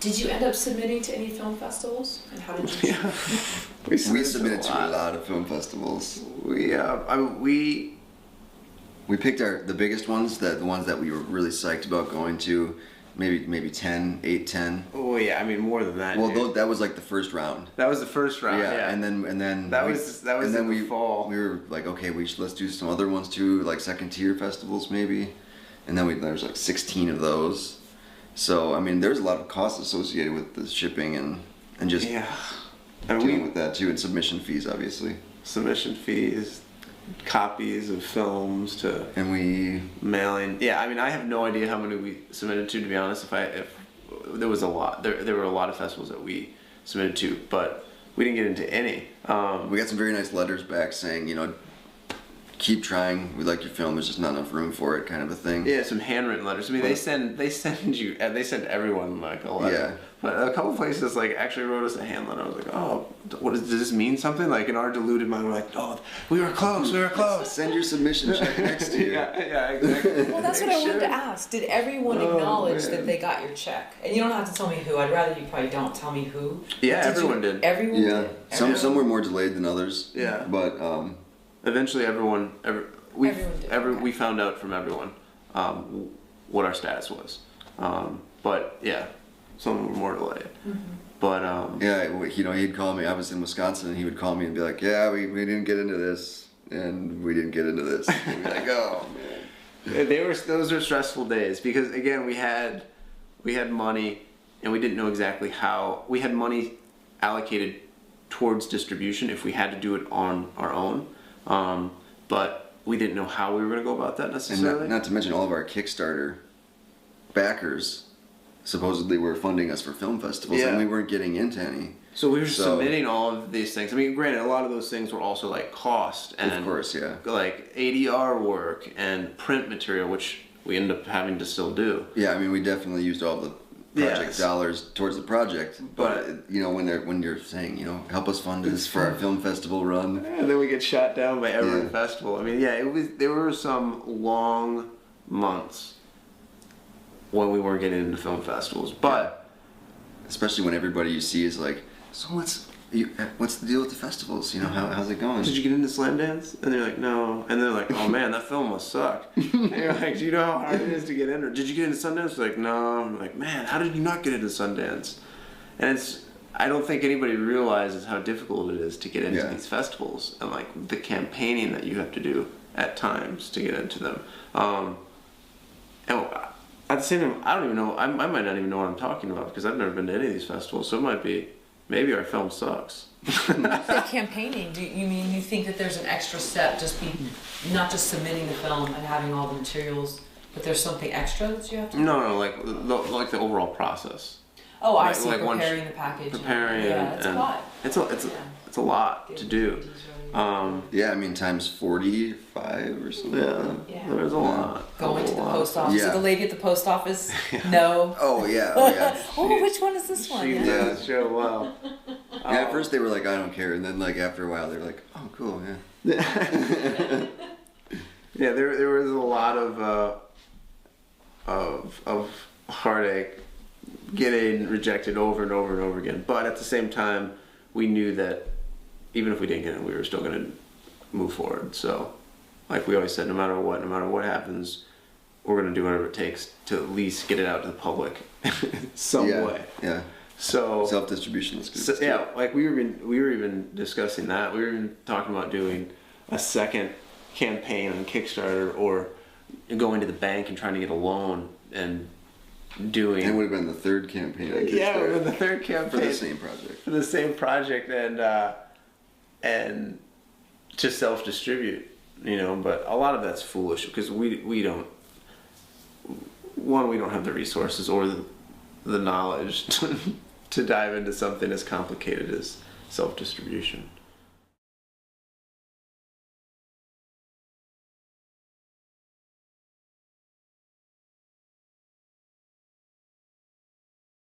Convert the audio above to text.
Did you end up submitting to any film festivals? And how did you? Yeah. We submitted to a lot of film festivals. We picked the biggest ones, the ones that we were really psyched about going to. Maybe 10, 8, 10. Oh yeah, I mean more than that. Well, that was like the first round. That was the first round. Yeah, and then that was in the fall. We were like, okay, let's do some other ones too, like second tier festivals maybe, and then there was like 16 of those. So I mean, there's a lot of costs associated with the shipping and just dealing with that too, and submission fees obviously. Submission fees, copies of films and we mailing. Yeah, I mean, I have no idea how many we submitted to be honest. If there was a lot, there were a lot of festivals that we submitted to, but we didn't get into any. We got some very nice letters back saying, keep trying. We like your film. There's just not enough room for it, kind of a thing. Yeah, some handwritten letters. I mean, they send everyone like a letter. Yeah. But a couple places like actually wrote us a hand letter. I was like, oh, does this mean something? Like in our deluded mind, we're like, oh, we were close. Send your submission check next to you. Yeah, exactly. Well, that's what I wanted to ask. Did everyone acknowledge that they got your check? And you don't have to tell me who. I'd rather you probably don't tell me who. Yeah, everyone did. Everyone did. Some were more delayed than others. Yeah. But eventually everyone did. We found out from everyone what our status was. But yeah, some were more delayed. Mm-hmm. But he'd call me. I was in Wisconsin, and he would call me and be like, "Yeah, we didn't get into this, and we didn't get into this." And we'd be like, "Oh man." Those were stressful days because again we had money and we didn't know exactly how. We had money allocated towards distribution if we had to do it on our own, but we didn't know how we were going to go about that necessarily. And not to mention all of our Kickstarter backers supposedly were funding us for film festivals, and we weren't getting into any. So we were submitting all of these things. I mean, granted, a lot of those things were also like cost and of course, like ADR work and print material, which we ended up having to still do. Yeah, I mean, we definitely used all the project dollars towards the project, but when you're saying, help us fund this for our film festival run, and then we get shot down by every festival. I mean, there were some long months when we weren't getting into film festivals, but especially when everybody you see is like, so what's the deal with the festivals? How's it going? Did you get into Slamdance? And they're like, no. And they're like, oh man, that film must suck. And you're like, do you know how hard it is to get in? Or did you get into Sundance? They're like, no. I'm like, man, how did you not get into Sundance? And I don't think anybody realizes how difficult it is to get into these festivals and like the campaigning that you have to do at times to get into them. And at the same time, I don't even know. I might not even know what I'm talking about because I've never been to any of these festivals. So it might be, maybe our film sucks. The campaigning. You think that there's an extra step, not just submitting the film and having all the materials, but there's something extra that you have to do? No, like the overall process. Oh, I see. Like preparing the package. It's a lot. It's a lot to do. I mean, times 45 or something. Yeah. There's a lot. Going to the post office. So the lady at the post office, no. Oh yeah. Oh, which one is this one? She does show well. At first they were like, I don't care, and then like after a while they're like, oh cool, yeah. Yeah, there was a lot of heartache getting rejected over and over and over again. But at the same time, we knew that even if we didn't get it, we were still going to move forward. So, like we always said, no matter what happens, we're going to do whatever it takes to at least get it out to the public some way. Yeah. So self-distribution is good. Like we were even discussing that. We were even talking about doing a second campaign on Kickstarter or going to the bank and trying to get a loan and doing. It would have been the third campaign on Kickstarter. Yeah, it would have been the third campaign for the same project. For the same project and to self-distribute, but a lot of that's foolish because we don't have the resources or the knowledge to dive into something as complicated as self-distribution.